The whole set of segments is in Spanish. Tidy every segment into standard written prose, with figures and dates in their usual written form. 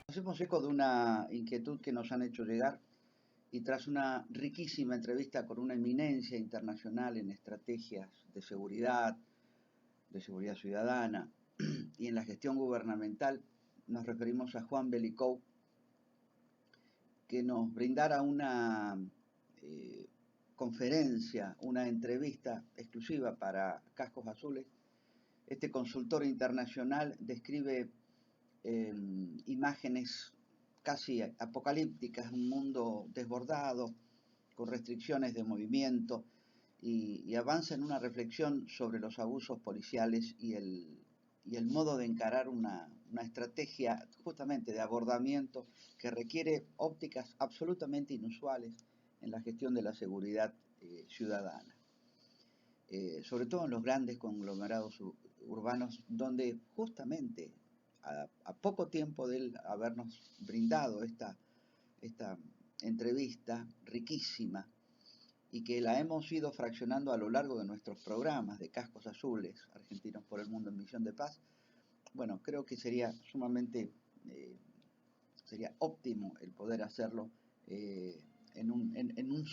Hacemos eco de una inquietud que nos han hecho llegar y tras una riquísima entrevista con una eminencia internacional en estrategias de seguridad ciudadana y en la gestión gubernamental, nos referimos a Juan Belicou, que nos brindara una conferencia, una entrevista exclusiva para Cascos Azules. Este consultor internacional describe imágenes casi apocalípticas, un mundo desbordado, con restricciones de movimiento, y avanza en una reflexión sobre los abusos policiales y el modo de encarar una estrategia justamente de abordamiento que requiere ópticas absolutamente inusuales en la gestión de la seguridad ciudadana. Sobre todo en los grandes conglomerados urbanos, donde justamente a poco tiempo de él habernos brindado esta entrevista riquísima y que la hemos ido fraccionando a lo largo de nuestros programas de Cascos Azules, Argentinos por el Mundo en Misión de Paz, bueno, creo que sería sumamente, sería óptimo el poder hacerlo en un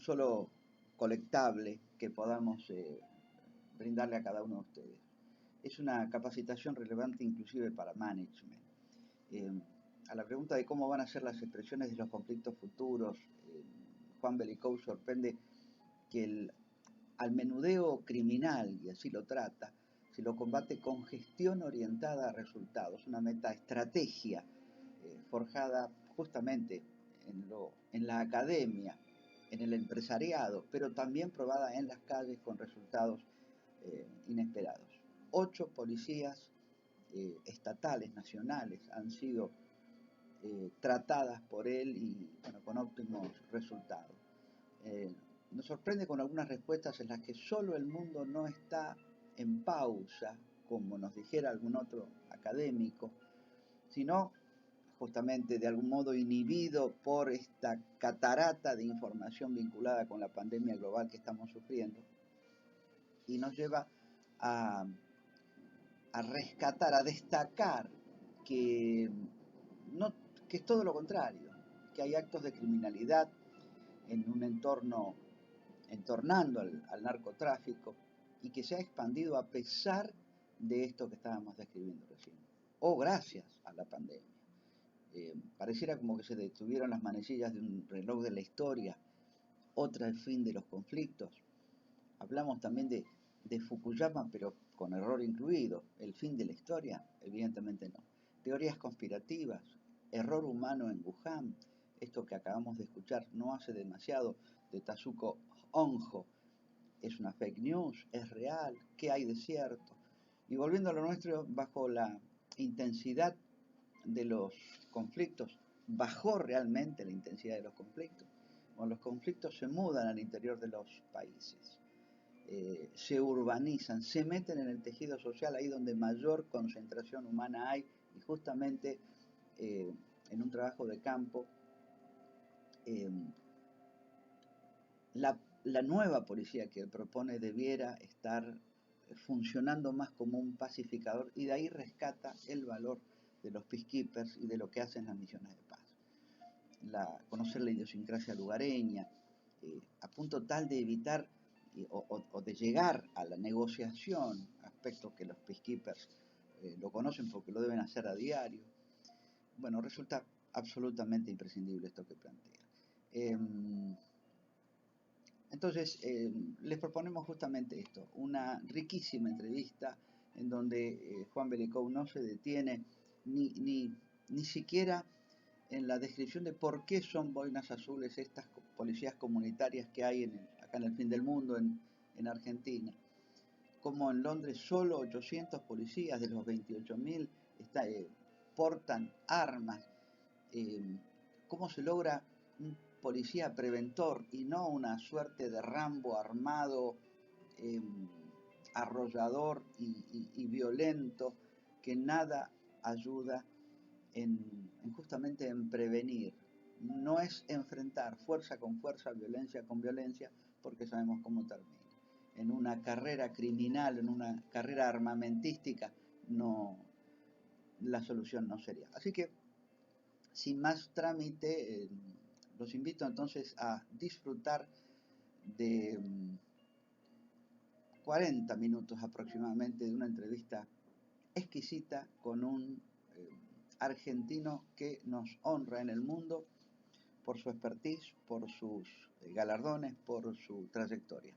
solo colectable que podamos brindarle a cada uno de ustedes. Es una capacitación relevante inclusive para management. A la pregunta de cómo van a ser las expresiones de los conflictos futuros, Juan Belicou sorprende que al menudeo criminal, y así lo trata, se lo combate con gestión orientada a resultados, una metaestrategia forjada justamente en la academia, en el empresariado, pero también probada en las calles con resultados inesperados. 8 policías estatales, nacionales, han sido tratadas por él y bueno, con óptimos resultados. Nos sorprende con algunas respuestas en las que solo el mundo no está en pausa, como nos dijera algún otro académico, sino justamente de algún modo inhibido por esta catarata de información vinculada con la pandemia global que estamos sufriendo, y nos lleva a rescatar, a destacar que es todo lo contrario, que hay actos de criminalidad en un entornando al narcotráfico, y que se ha expandido a pesar de esto que estábamos describiendo recién, o gracias a la pandemia. Pareciera como que se detuvieron las manecillas de un reloj de la historia, otra el fin de los conflictos. Hablamos también de Fukuyama, pero con error incluido. ¿El fin de la historia? Evidentemente no. Teorías conspirativas, error humano en Wuhan, esto que acabamos de escuchar no hace demasiado de Tasuku Honjo, es una fake news, es real, ¿qué hay de cierto? Y volviendo a lo nuestro, bajo la intensidad de los conflictos, bajó realmente la intensidad de los conflictos. Cuando los conflictos se mudan al interior de los países, se urbanizan, se meten en el tejido social, ahí donde mayor concentración humana hay, y justamente en un trabajo de campo, la nueva policía que él propone debiera estar funcionando más como un pacificador, y de ahí rescata el valor de los peacekeepers y de lo que hacen las misiones de paz. Conocer la idiosincrasia lugareña, a punto tal de evitar o de llegar a la negociación, aspecto que los peacekeepers lo conocen porque lo deben hacer a diario. Bueno, resulta absolutamente imprescindible esto que plantea. Entonces, les proponemos justamente esto, una riquísima entrevista en donde Juan Belicou no se detiene ni siquiera en la descripción de por qué son boinas azules estas policías comunitarias que hay acá en el fin del mundo, en Argentina. como en Londres solo 800 policías de los 28.000 portan armas. ¿Cómo se logra un policía preventor y no una suerte de Rambo armado, arrollador y violento, que nada ayuda justamente en prevenir? No es enfrentar fuerza con fuerza, violencia con violencia, porque sabemos cómo termina. En una carrera criminal, en una carrera armamentística, no, la solución no sería. Así que, sin más trámite, los invito entonces a disfrutar de 40 minutos aproximadamente de una entrevista exquisita con un argentino que nos honra en el mundo por su expertise, por sus galardones, por su trayectoria.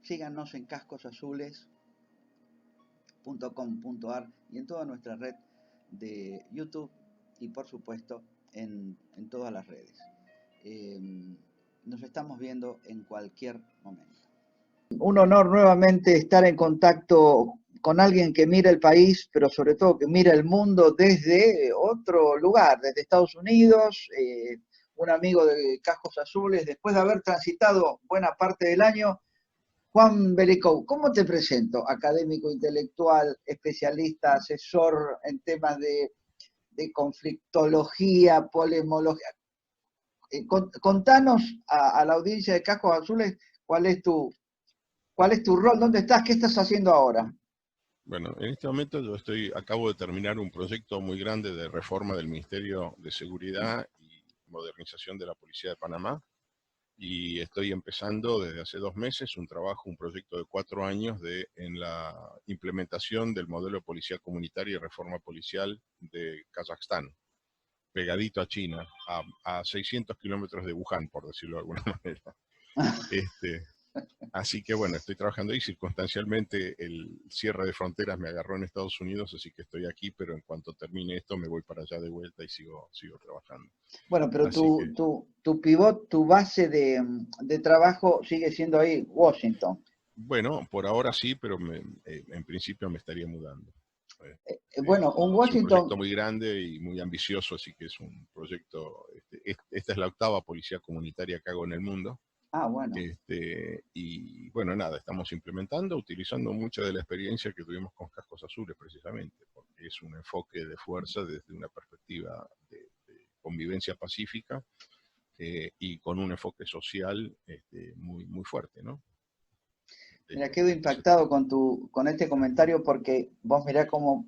Síganos en cascosazules.com.ar y en toda nuestra red de YouTube y por supuesto en todas las redes. Nos estamos viendo en cualquier momento. Un honor nuevamente estar en contacto con alguien que mira el país, pero sobre todo que mira el mundo desde otro lugar, desde Estados Unidos, un amigo de Cascos Azules, después de haber transitado buena parte del año. Juan Belicov, ¿cómo te presento? Académico, intelectual, especialista, asesor en temas de conflictología, polemología. Contanos a la audiencia de Cascos Azules cuál es tu rol, dónde estás, qué estás haciendo ahora. Bueno, en este momento yo acabo de terminar un proyecto muy grande de reforma del Ministerio de Seguridad y Modernización de la Policía de Panamá, y estoy empezando desde hace 2 meses un proyecto de 4 años en la implementación del modelo de policía comunitaria y reforma policial de Kazajstán, pegadito a China, a 600 kilómetros de Wuhan, por decirlo de alguna manera. Así que bueno, estoy trabajando ahí. Circunstancialmente el cierre de fronteras me agarró en Estados Unidos, así que estoy aquí, pero en cuanto termine esto me voy para allá de vuelta y sigo trabajando. Bueno, pero tu pivot, tu base de trabajo sigue siendo ahí, Washington. Bueno, por ahora sí, pero en principio me estaría mudando. Bueno, un Washington... Es un proyecto muy grande y muy ambicioso, así que es un proyecto... esta es la 8ª policía comunitaria que hago en el mundo. Ah, bueno. Y bueno, nada, estamos implementando, utilizando mucha de la experiencia que tuvimos con Cascos Azules, precisamente, porque es un enfoque de fuerza desde una perspectiva de convivencia pacífica y con un enfoque social muy, muy fuerte, ¿no? Mira, quedo impactado con este comentario, porque vos mirá cómo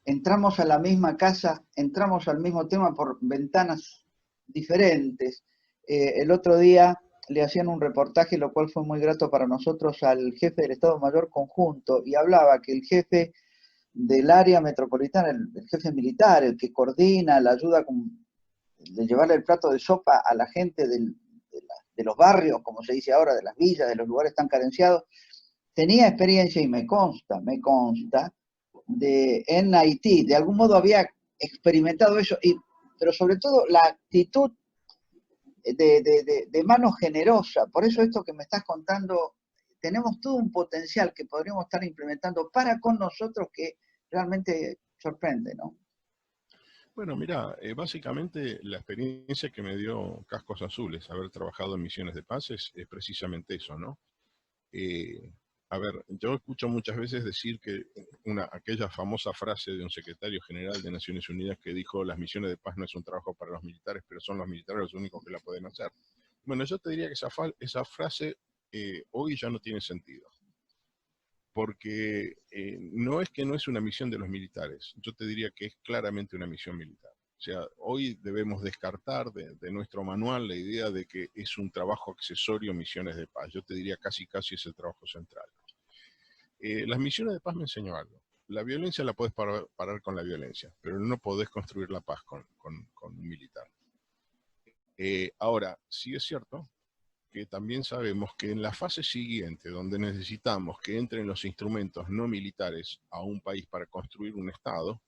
entramos a la misma casa, entramos al mismo tema por ventanas diferentes. El otro día le hacían un reportaje, lo cual fue muy grato para nosotros, al jefe del Estado Mayor Conjunto, y hablaba que el jefe del área metropolitana, el jefe militar, el que coordina la ayuda de llevarle el plato de sopa a la gente de los barrios, como se dice ahora, de las villas, de los lugares tan carenciados, tenía experiencia, y me consta, en Haití, de algún modo había experimentado eso, pero sobre todo la actitud de mano generosa. Por eso esto que me estás contando, tenemos todo un potencial que podríamos estar implementando para con nosotros que realmente sorprende, ¿no? Bueno, mira, básicamente la experiencia que me dio Cascos Azules, haber trabajado en misiones de paz, es precisamente eso, ¿no? A ver, yo escucho muchas veces decir que aquella famosa frase de un secretario general de Naciones Unidas que dijo: las misiones de paz no es un trabajo para los militares, pero son los militares los únicos que la pueden hacer. Bueno, yo te diría que esa frase hoy ya no tiene sentido. Porque no es que no es una misión de los militares, yo te diría que es claramente una misión militar. O sea, hoy debemos descartar de nuestro manual la idea de que es un trabajo accesorio misiones de paz. Yo te diría casi es el trabajo central. Las misiones de paz me enseñó algo. La violencia la podés parar con la violencia, pero no podés construir la paz con un militar. Ahora, sí es cierto que también sabemos que en la fase siguiente, donde necesitamos que entren los instrumentos no militares a un país para construir un Estado,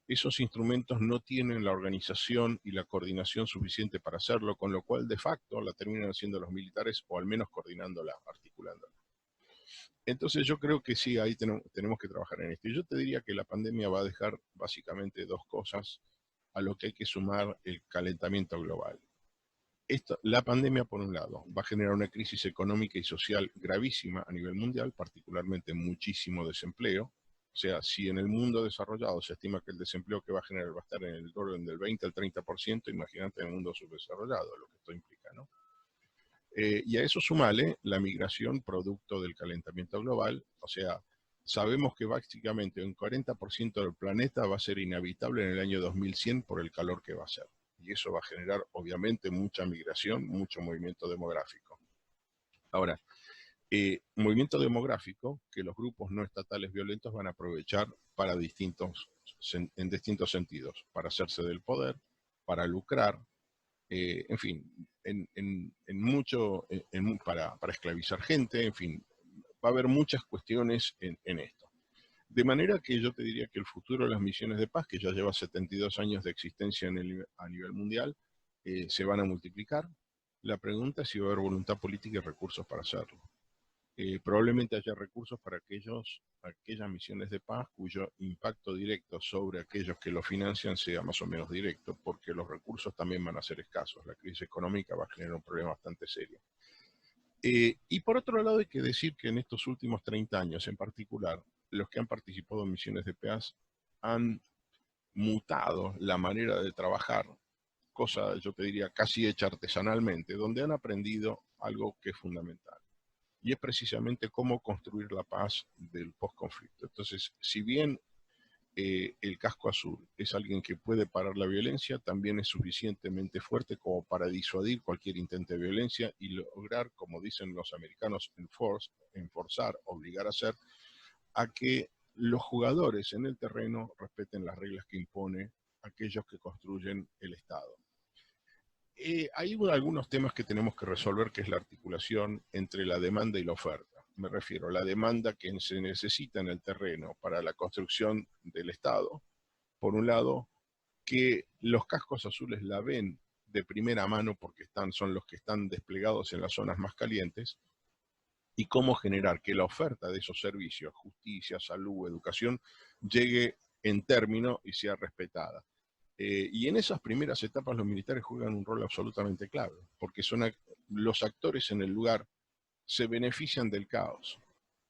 esos instrumentos no tienen la organización y la coordinación suficiente para hacerlo, con lo cual de facto la terminan haciendo los militares, o al menos coordinándola, articulándola. Entonces yo creo que sí, ahí tenemos que trabajar en esto. Y yo te diría que la pandemia va a dejar básicamente dos cosas a lo que hay que sumar el calentamiento global. La pandemia, por un lado, va a generar una crisis económica y social gravísima a nivel mundial, particularmente muchísimo desempleo. O sea, si en el mundo desarrollado se estima que el desempleo que va a generar va a estar en el orden del 20 al 30%, imagínate en el mundo subdesarrollado, lo que esto implica, ¿no? Y a eso sumale la migración producto del calentamiento global. O sea, sabemos que básicamente un 40% del planeta va a ser inhabitable en el año 2100 por el calor que va a ser. Y eso va a generar, obviamente, mucha migración, mucho movimiento demográfico. Ahora, movimiento demográfico que los grupos no estatales violentos van a aprovechar para en distintos sentidos, para hacerse del poder, para lucrar, en fin, para esclavizar gente, en fin, va a haber muchas cuestiones en esto. De manera que yo te diría que el futuro de las misiones de paz, que ya lleva 72 años de existencia a nivel mundial, se van a multiplicar. La pregunta es si va a haber voluntad política y recursos para hacerlo. Probablemente haya recursos para aquellas misiones de paz cuyo impacto directo sobre aquellos que lo financian sea más o menos directo, porque los recursos también van a ser escasos. La crisis económica va a generar un problema bastante serio. Y por otro lado hay que decir que en estos últimos 30 años en particular, los que han participado en misiones de paz han mutado la manera de trabajar, cosa yo te diría casi hecha artesanalmente, donde han aprendido algo que es fundamental. Y es precisamente cómo construir la paz del postconflicto. Entonces, si bien el casco azul es alguien que puede parar la violencia, también es suficientemente fuerte como para disuadir cualquier intento de violencia y lograr, como dicen los americanos, enforzar, obligar a hacer, a que los jugadores en el terreno respeten las reglas que impone aquellos que construyen el Estado. Hay algunos temas que tenemos que resolver, que es la articulación entre la demanda y la oferta. Me refiero a la demanda que se necesita en el terreno para la construcción del Estado. Por un lado, que los cascos azules la ven de primera mano porque son los que están desplegados en las zonas más calientes, y cómo generar que la oferta de esos servicios, justicia, salud, educación, llegue en término y sea respetada. Y en esas primeras etapas los militares juegan un rol absolutamente clave, porque son los actores en el lugar se benefician del caos.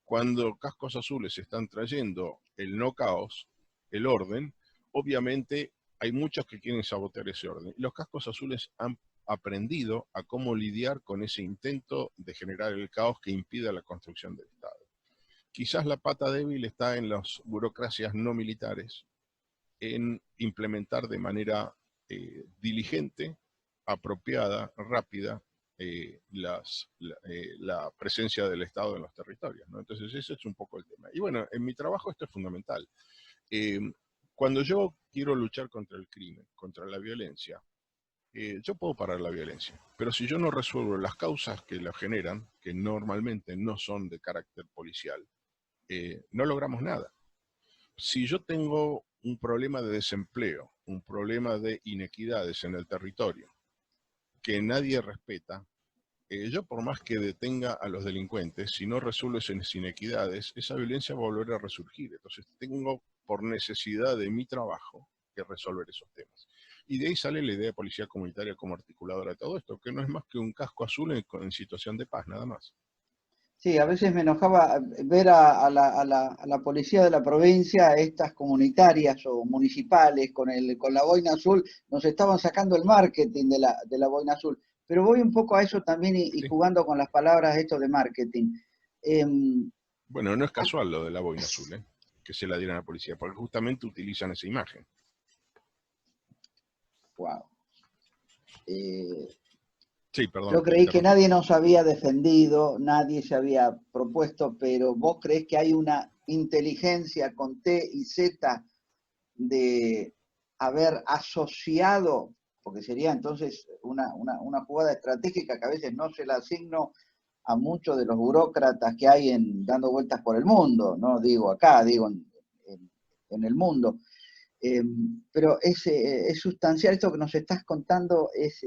Cuando cascos azules están trayendo el no caos, el orden, obviamente hay muchos que quieren sabotear ese orden. Los cascos azules han aprendido a cómo lidiar con ese intento de generar el caos que impida la construcción del Estado. Quizás la pata débil está en las burocracias no militares, en implementar de manera diligente, apropiada, rápida, la presencia del Estado en los territorios, ¿no? Entonces ese es un poco el tema. Y bueno, en mi trabajo esto es fundamental. Cuando yo quiero luchar contra el crimen, contra la violencia, yo puedo parar la violencia, pero si yo no resuelvo las causas que la generan, que normalmente no son de carácter policial, no logramos nada. Si yo tengo un problema de desempleo, un problema de inequidades en el territorio, que nadie respeta, yo por más que detenga a los delincuentes, si no resuelvo esas inequidades, esa violencia va a volver a resurgir. Entonces tengo, por necesidad de mi trabajo, que resolver esos temas. Y de ahí sale la idea de policía comunitaria como articuladora de todo esto, que no es más que un casco azul en situación de paz, nada más. Sí, a veces me enojaba ver a la policía de la provincia, estas comunitarias o municipales, con la boina azul, nos estaban sacando el marketing de la boina azul. Pero voy un poco a eso también y Sí. jugando con las palabras esto de marketing. Bueno, no es casual lo de la boina azul, que se la dieran a la policía, porque justamente utilizan esa imagen. Wow. Sí, perdón. Yo creí que nadie nos había defendido, nadie se había propuesto, pero ¿vos creés que hay una inteligencia con T y Z de haber asociado, porque sería entonces una jugada estratégica que a veces no se la asigno a muchos de los burócratas que hay dando vueltas por el mundo, no digo acá, digo en el mundo, Pero es sustancial esto que nos estás contando, es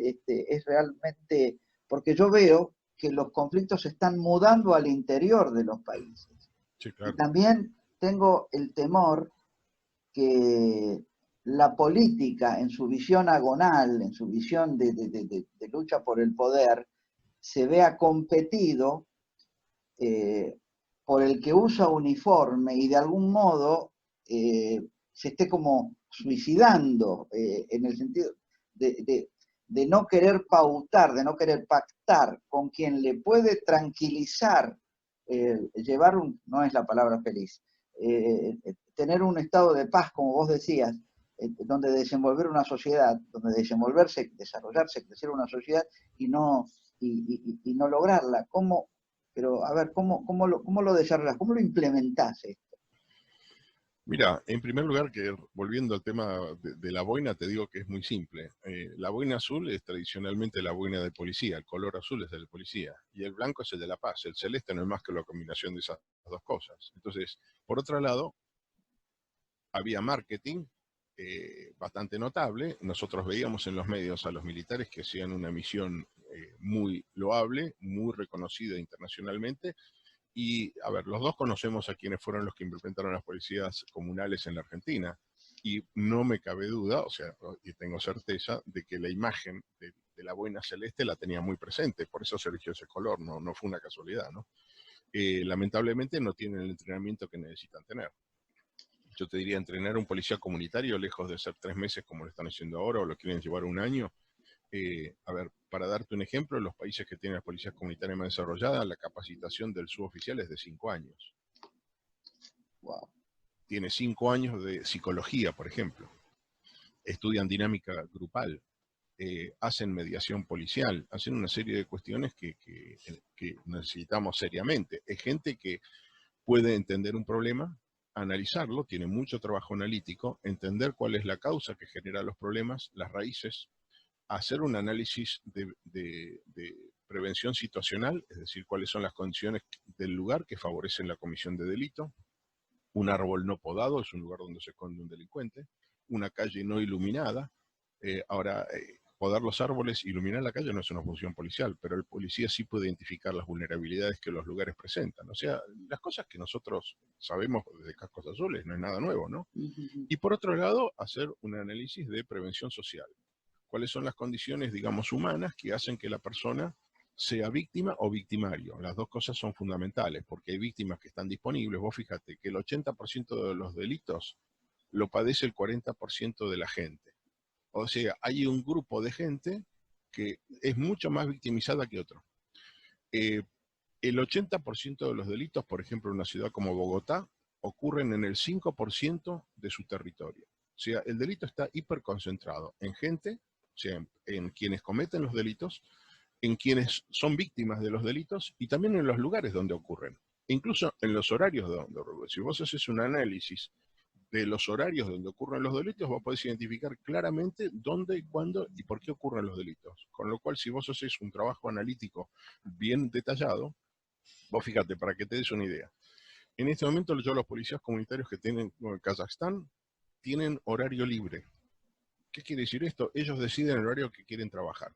realmente, porque yo veo que los conflictos se están mudando al interior de los países. Sí, Y claro. también tengo el temor que la política, en su visión agonal, en su visión de lucha por el poder, se vea competido eh, por el que usa uniforme y de algún modo se esté como suicidando en el sentido de no querer pautar, de no querer pactar con quien le puede tranquilizar, llevar no es la palabra feliz, tener un estado de paz, como vos decías, donde desenvolver una sociedad, donde desenvolverse, desarrollarse, crecer una sociedad y no, y no lograrla. ¿Cómo, pero, a ver, cómo lo desarrollas? ¿Cómo lo implementás esto? Mira, en primer lugar, que volviendo al tema de la boina, te digo que es muy simple. La boina azul es tradicionalmente la boina de policía, el color azul es del policía, y el blanco es el de la paz, el celeste no es más que la combinación de esas dos cosas. Entonces, por otro lado, había marketing bastante notable. Nosotros veíamos en los medios a los militares que hacían una misión muy loable, muy reconocida internacionalmente. Y, a ver, los dos conocemos a quienes fueron los que implementaron las policías comunales en la Argentina. Y no me cabe duda, o sea, y tengo certeza, de que la imagen de la boina celeste la tenía muy presente. Por eso se eligió ese color, no fue una casualidad, ¿no? Lamentablemente no tienen el entrenamiento que necesitan tener. Yo te diría, entrenar a un policía comunitario, lejos de ser 3 meses como lo están haciendo ahora, o lo quieren llevar 1 año. A ver, para darte un ejemplo, los países que tienen las policías comunitarias más desarrolladas, la capacitación del suboficial es de 5 años. Wow. Tiene 5 años de psicología, por ejemplo. Estudian dinámica grupal, hacen mediación policial, hacen una serie de cuestiones que necesitamos seriamente. Es gente que puede entender un problema, analizarlo, tiene mucho trabajo analítico, entender cuál es la causa que genera los problemas, las raíces, hacer un análisis de prevención situacional, es decir, cuáles son las condiciones del lugar que favorecen la comisión de delito. Un árbol no podado es un lugar donde se esconde un delincuente. Una calle no iluminada. Podar los árboles, iluminar la calle no es una función policial, pero el policía sí puede identificar las vulnerabilidades que los lugares presentan. O sea, las cosas que nosotros sabemos de Cascos Azules no es nada nuevo, ¿no? Y por otro lado, hacer un análisis de prevención social. ¿Cuáles son las condiciones, digamos, humanas que hacen que la persona sea víctima o victimario? Las dos cosas son fundamentales, porque hay víctimas que están disponibles. Vos fíjate que el 80% de los delitos lo padece el 40% de la gente. O sea, hay un grupo de gente que es mucho más victimizada que otro. El 80% de los delitos, por ejemplo, en una ciudad como Bogotá, ocurren en el 5% de su territorio. O sea, el delito está hiperconcentrado en gente, o sea, en quienes cometen los delitos, en quienes son víctimas de los delitos y también en los lugares donde ocurren. Incluso en los horarios donde ocurren. Si vos haces un análisis de los horarios donde ocurren los delitos, vos podés identificar claramente dónde, cuándo y por qué ocurren los delitos. Con lo cual, si vos haces un trabajo analítico bien detallado, vos fíjate, para que te des una idea. En este momento los policías comunitarios que tienen en Kazajstán tienen horario libre. ¿Qué quiere decir esto? Ellos deciden el horario que quieren trabajar.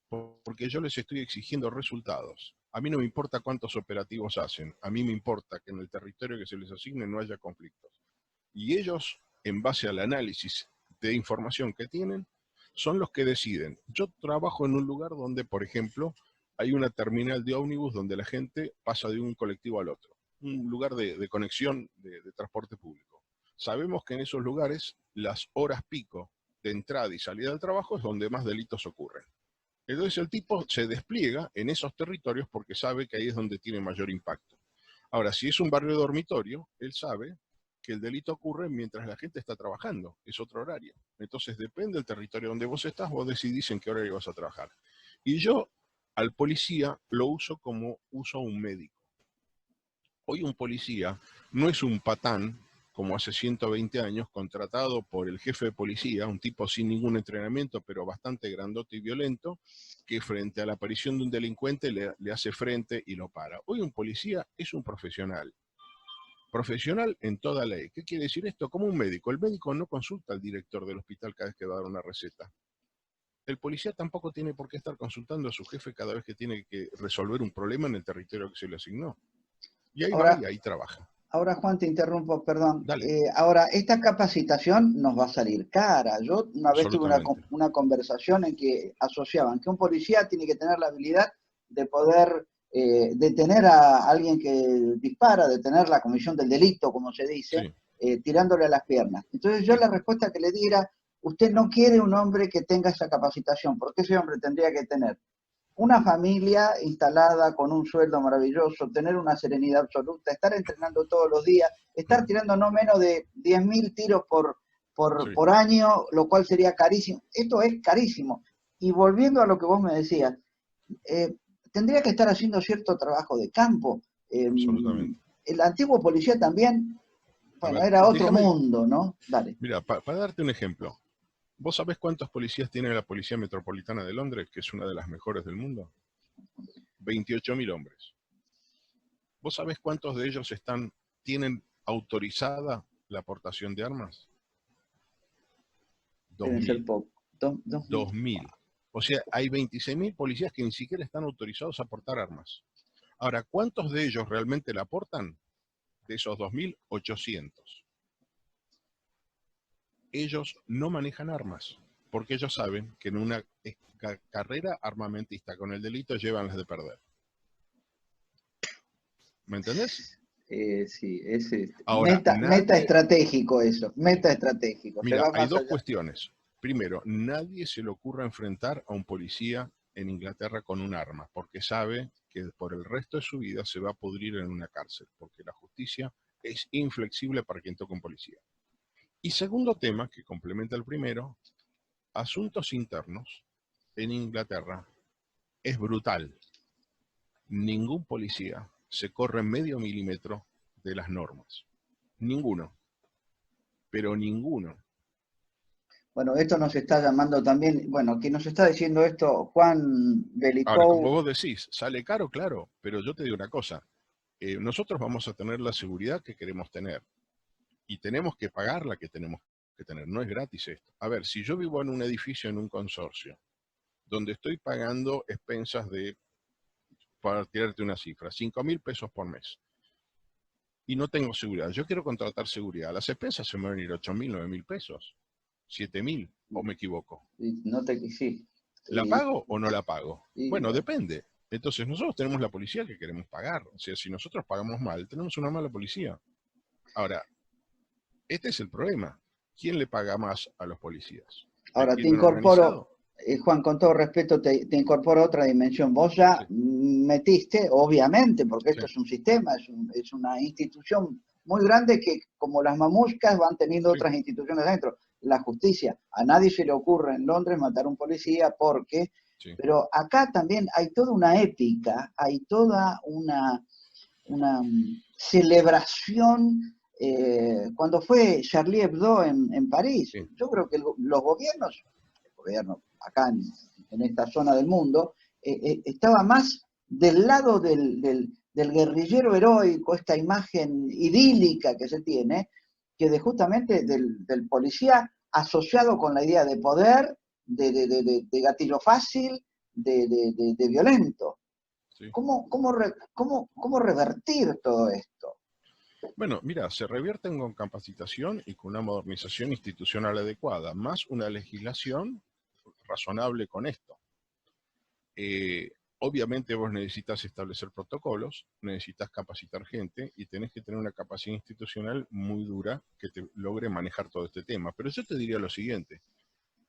Porque yo les estoy exigiendo resultados. A mí no me importa cuántos operativos hacen. A mí me importa que en el territorio que se les asigne no haya conflictos. Y ellos, en base al análisis de información que tienen, son los que deciden. Yo trabajo en un lugar donde, por ejemplo, hay una terminal de ómnibus donde la gente pasa de un colectivo al otro. Un lugar de conexión de transporte público. Sabemos que en esos lugares las horas pico de entrada y salida del trabajo es donde más delitos ocurren. Entonces el tipo se despliega en esos territorios porque sabe que ahí es donde tiene mayor impacto. Ahora, si es un barrio de dormitorio, él sabe que el delito ocurre mientras la gente está trabajando, es otro horario. Entonces depende del territorio donde vos estás, vos decidís en qué horario vas a trabajar. Y yo al policía lo uso como uso a un médico. Hoy un policía no es un patán, como hace 120 años, contratado por el jefe de policía, un tipo sin ningún entrenamiento, pero bastante grandote y violento, que frente a la aparición de un delincuente le hace frente y lo para. Hoy un policía es un profesional. Profesional en toda ley. ¿Qué quiere decir esto? Como un médico. El médico no consulta al director del hospital cada vez que va a dar una receta. El policía tampoco tiene por qué estar consultando a su jefe cada vez que tiene que resolver un problema en el territorio que se le asignó. Y ahí va Ahora, y ahí trabaja. ahora Juan, te interrumpo, perdón. Dale. Ahora, esta capacitación nos va a salir cara. Yo una vez tuve Absolutamente. una conversación en que asociaban que un policía tiene que tener la habilidad de poder detener a alguien que dispara, detener la comisión del delito, como se dice, Sí, tirándole a las piernas. Entonces yo sí. la respuesta que le di era, usted no quiere un hombre que tenga esa capacitación, porque ese hombre tendría que tener una familia instalada con un sueldo maravilloso, tener una serenidad absoluta, estar entrenando todos los días, estar tirando no menos de 10.000 tiros Sí, por año, lo cual sería carísimo. Esto es carísimo. Y volviendo a lo que vos me decías, eh, tendría que estar haciendo cierto trabajo de campo. absolutamente. El antiguo policía también, A bueno, ver, era otro déjame, mundo, ¿no? Dale. mira, para darte un ejemplo. ¿Vos sabés cuántos policías tiene la Policía Metropolitana de Londres, que es una de las mejores del mundo? 28.000 hombres. ¿Vos sabés cuántos de ellos tienen autorizada la aportación de armas? Deben ser 2.000. pocos. 2.000. 2.000. O sea, hay 26.000 policías que ni siquiera están autorizados a aportar armas. Ahora, ¿cuántos de ellos realmente la aportan? De esos 2.000, 800. Ellos no manejan armas, porque ellos saben que en una carrera armamentista con el delito llevan las de perder. ¿Me entendés? Sí, es Ahora, meta nadie... estratégico eso, meta estratégico, se Mira, va hay más dos allá. cuestiones. Primero, nadie se le ocurra enfrentar a un policía en Inglaterra con un arma, porque sabe que por el resto de su vida se va a pudrir en una cárcel, porque la justicia es inflexible para quien toca un policía. Y segundo tema, que complementa el primero, asuntos internos en Inglaterra es brutal. Ningún policía se corre medio milímetro de las normas. Ninguno, pero ninguno. Bueno, esto nos está llamando también, bueno, quien nos está diciendo esto, Juan Ahora, como Belicou, vos decís, sale caro, claro, pero yo te digo una cosa, nosotros vamos a tener la seguridad que queremos tener y tenemos que pagar la que tenemos que tener, no es gratis esto. A ver, si yo vivo en un edificio, en un consorcio, donde estoy pagando expensas de, para tirarte una cifra, 5.000 pesos por mes, y no tengo seguridad, yo quiero contratar seguridad, las expensas se me van a ir 8.000, 9.000 pesos, 7.000, o me equivoco. no te sí, ¿La pago o no la pago? Bueno, bueno, depende. Entonces nosotros tenemos la policía que queremos pagar. O sea, si nosotros pagamos mal, tenemos una mala policía. Ahora, este es el problema. ¿Quién le paga más a los policías? ¿El ahora te crimen incorporo, organizado? Juan, con todo respeto, te incorporo otra dimensión. Vos ya Sí, metiste, obviamente, porque sí, esto es un sistema, es una institución muy grande que, como las mamuscas, van teniendo sí, otras instituciones dentro. La justicia, a nadie se le ocurre en Londres matar a un policía porque, sí, pero acá también hay toda una épica, hay toda una celebración. Cuando fue Charlie Hebdo en París, sí, yo creo que los gobiernos, el gobierno acá en esta zona del mundo, estaba más del lado del guerrillero heroico, esta imagen idílica que se tiene, que de justamente del policía asociado con la idea de poder, de gatillo fácil, de violento. sí. ¿Cómo revertir todo esto? Bueno, mira, se revierten con capacitación y con una modernización institucional adecuada, más una legislación razonable con esto. Obviamente vos necesitas establecer protocolos, necesitas capacitar gente y tenés que tener una capacidad institucional muy dura que te logre manejar todo este tema. Pero yo te diría lo siguiente,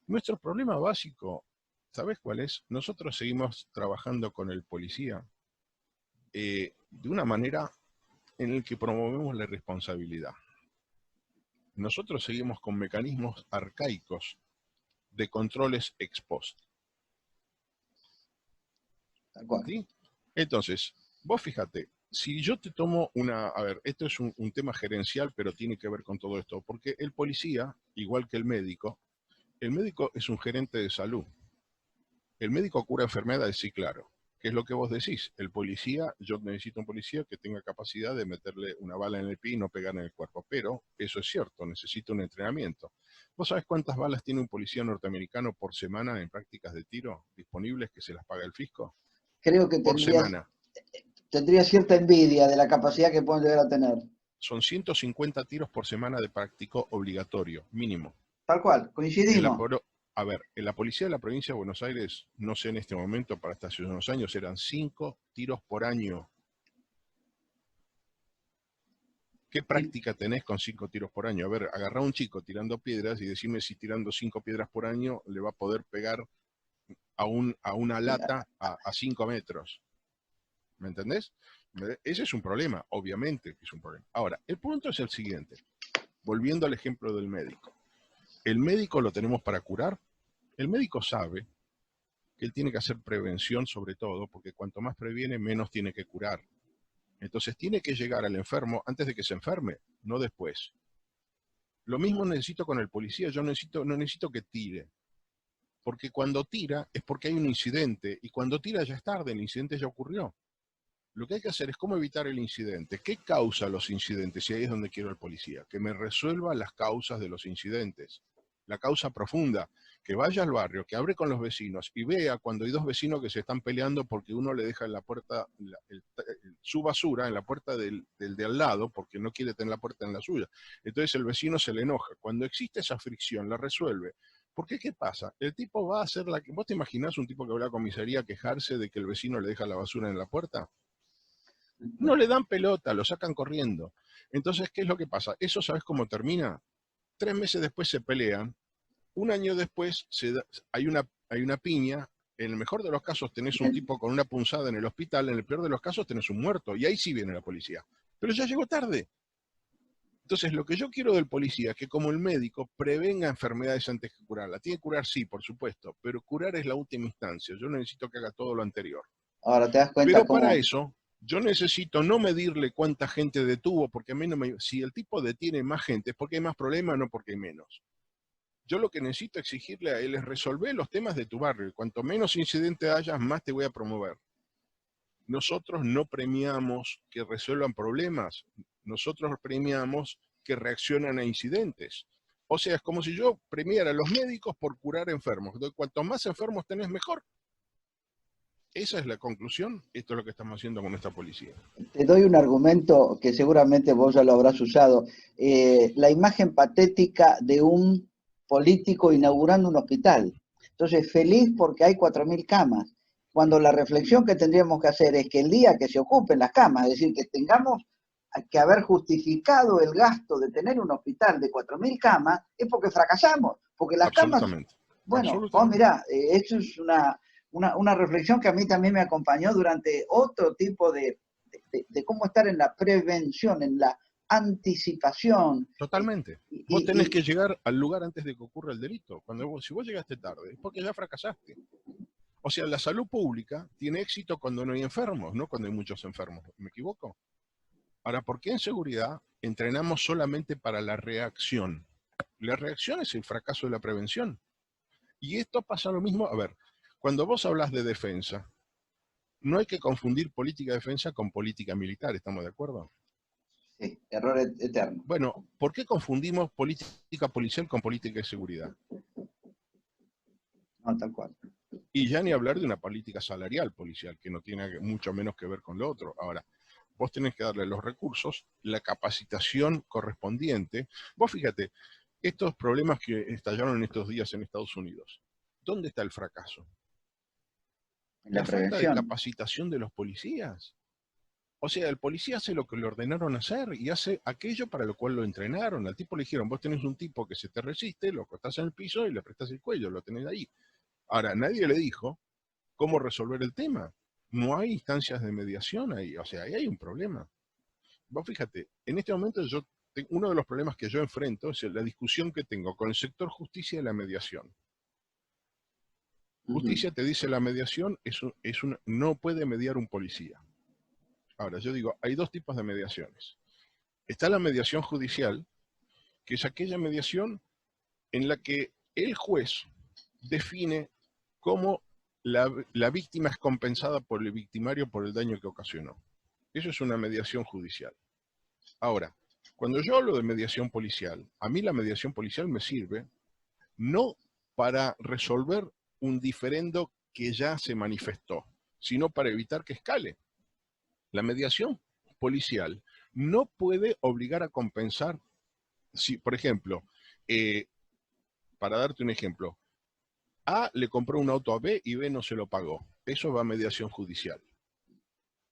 nuestro problema básico, ¿sabes cuál es? Nosotros seguimos trabajando con el policía de una manera en la que promovemos la responsabilidad. Nosotros seguimos con mecanismos arcaicos de controles ex post. Tal cual. ¿Sí? Entonces, vos fíjate, si yo te tomo una, a ver, esto es un tema gerencial, pero tiene que ver con todo esto, porque el policía, igual que el médico es un gerente de salud. El médico cura enfermedades, sí, claro, ¿Qué es lo que vos decís? El policía, yo necesito un policía que tenga capacidad de meterle una bala en el pie y no pegar en el cuerpo. Pero eso es cierto, necesito un entrenamiento. ¿Vos sabés cuántas balas tiene un policía norteamericano por semana en prácticas de tiro disponibles que se las paga el fisco? Creo que Por semana. tendría cierta envidia de la capacidad que pueden llegar a tener. Son 150 tiros por semana de práctico obligatorio, mínimo. Tal cual, En la, coincidimos. a ver, en la policía de la provincia de Buenos Aires, no sé en este momento, para hasta hace unos años, eran 5 tiros por año. ¿Qué Y, práctica tenés con 5 tiros por año? A ver, agarrá a un chico tirando piedras y decime si tirando 5 piedras por año le va a poder pegar a una lata a 5 metros. ¿Me entendés? Ese es un problema, obviamente que es un problema. Ahora, el punto es el siguiente. Volviendo al ejemplo del médico. ¿El médico lo tenemos para curar? El médico sabe que él tiene que hacer prevención sobre todo, porque cuanto más previene, menos tiene que curar. Entonces tiene que llegar al enfermo antes de que se enferme, no después. Lo mismo necesito con el policía, yo no necesito que tire, porque cuando tira es porque hay un incidente, y cuando tira ya es tarde, el incidente ya ocurrió. Lo que hay que hacer es cómo evitar el incidente. ¿Qué causa los incidentes? Y ahí es donde quiero al policía, que me resuelva las causas de los incidentes. La causa profunda, que vaya al barrio, que hable con los vecinos y vea cuando hay dos vecinos que se están peleando porque uno le deja en la puerta su basura en la puerta del de al lado porque no quiere tener la puerta en la suya. Entonces el vecino se le enoja. Cuando existe esa fricción, la resuelve. Porque ¿qué pasa? El tipo va a hacer la que... ¿Vos te imaginás un tipo que va a la comisaría a quejarse de que el vecino le deja la basura en la puerta? No le dan pelota, lo sacan corriendo. Entonces, ¿qué es lo que pasa? ¿Eso sabes cómo termina? 3 meses después se pelean, un año después hay una piña, en el mejor de los casos tenés un tipo con una punzada en el hospital, en el peor de los casos tenés un muerto, y ahí sí viene la policía. Pero ya llegó tarde. Entonces, lo que yo quiero del policía es que como el médico prevenga enfermedades antes que curarla. Tiene que curar, sí, por supuesto, pero curar es la última instancia. Yo necesito que haga todo lo anterior. ahora te das cuenta Pero para cómo, eso, yo necesito no medirle cuánta gente detuvo, porque a mí no me... Si el tipo detiene más gente es porque hay más problemas, no porque hay menos. Yo lo que necesito exigirle a él es resolver los temas de tu barrio. Y cuanto menos incidentes haya, más te voy a promover. Nosotros no premiamos que resuelvan problemas. Nosotros premiamos que reaccionan a incidentes. O sea, es como si yo premiara a los médicos por curar enfermos. Entonces, cuanto más enfermos tenés, mejor. Esa es la conclusión. Esto es lo que estamos haciendo con esta policía. te doy un argumento que seguramente vos ya lo habrás usado, la imagen patética de un político inaugurando un hospital. Entonces, feliz porque hay 4.000 camas, cuando la reflexión que tendríamos que hacer es que el día que se ocupen las camas, es decir, que tengamos que haber justificado el gasto de tener un hospital de 4.000 camas, es porque fracasamos, porque las camas, Absolutamente. bueno, vos Absolutamente. mirá, eso es una reflexión que a mí también me acompañó durante otro tipo de cómo estar en la prevención, en la anticipación. Totalmente. Vos tenés que llegar al lugar antes de que ocurra el delito. Si vos llegaste tarde, es porque ya fracasaste. O sea, la salud pública tiene éxito cuando no hay enfermos, no cuando hay muchos enfermos. ¿Me equivoco? Ahora, ¿por qué en seguridad entrenamos solamente para la reacción? La reacción es el fracaso de la prevención. Y esto pasa lo mismo. A ver, cuando vos hablas de defensa, no hay que confundir política de defensa con política militar, ¿estamos de acuerdo? Sí, error eterno. Bueno, ¿por qué confundimos política policial con política de seguridad? No, tal cual. Y ya ni hablar de una política salarial policial, que no tiene mucho menos que ver con lo otro. Ahora, vos tenés que darle los recursos, la capacitación correspondiente. Vos fíjate, estos problemas que estallaron en estos días en Estados Unidos, ¿dónde está el fracaso? En la La falta de prevención. capacitación de los policías. O sea, el policía hace lo que le ordenaron hacer y hace aquello para lo cual lo entrenaron. Al tipo le dijeron, vos tenés un tipo que se te resiste, lo acostás en el piso y le prestás el cuello, lo tenés ahí. Ahora, nadie le dijo cómo resolver el tema. No hay instancias de mediación ahí, o sea, ahí hay un problema. Vos fíjate, en este momento uno de los problemas que yo enfrento es la discusión que tengo con el sector justicia y la mediación. Justicia te dice la mediación no puede mediar un policía. Ahora, yo digo, hay dos tipos de mediaciones. Está la mediación judicial, que es aquella mediación en la que el juez define cómo la víctima es compensada por el victimario por el daño que ocasionó. Eso es una mediación judicial. Ahora, cuando yo hablo de mediación policial, a mí la mediación policial me sirve no para resolver un diferendo que ya se manifestó, sino para evitar que escale. La mediación policial no puede obligar a compensar, si, por ejemplo, para darte un ejemplo, A le compró un auto a B y B no se lo pagó. Eso va a mediación judicial.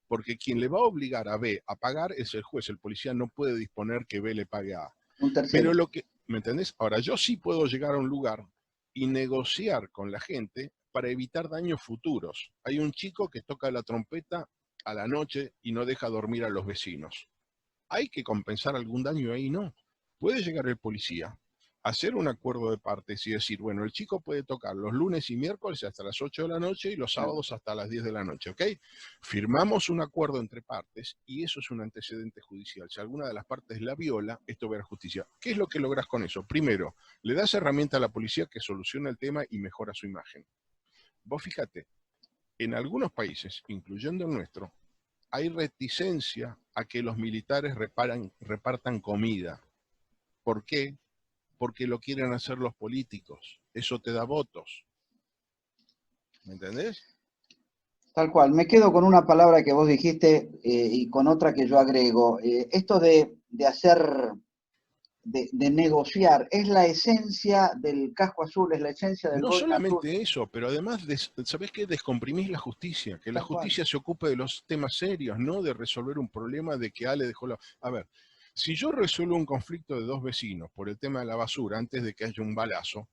Porque quien le va a obligar a B a pagar es el juez. El policía no puede disponer que B le pague a A. Un tercero. Pero lo que, ¿me entendés? Ahora, yo sí puedo llegar a un lugar y negociar con la gente para evitar daños futuros. Hay un chico que toca la trompeta a la noche y no deja dormir a los vecinos. ¿Hay que compensar algún daño ahí? No. Puede llegar el policía, hacer un acuerdo de partes y decir, bueno, el chico puede tocar los lunes y miércoles hasta las 8 de la noche y los sábados hasta las 10 de la noche, ¿ok? Firmamos un acuerdo entre partes y eso es un antecedente judicial. Si alguna de las partes la viola, esto va a la justicia. ¿Qué es lo que logras con eso? Primero, le das herramienta a la policía que soluciona el tema y mejora su imagen. Vos fíjate, en algunos países, incluyendo el nuestro, hay reticencia a que los militares repartan comida. ¿Por qué? Porque lo quieren hacer los políticos. Eso te da votos. ¿Me entendés? Tal cual. Me quedo con una palabra que vos dijiste y con otra que yo agrego. Esto de hacer, de negociar, es la esencia del casco azul, es la esencia del No Golden Rule. solamente eso, pero además, ¿sabés qué? Descomprimís la justicia, que la Tal cual. justicia se ocupe de los temas serios, no de resolver un problema de que Ale dejó la... A ver, si yo resuelvo un conflicto de dos vecinos por el tema de la basura antes de que haya un balazo,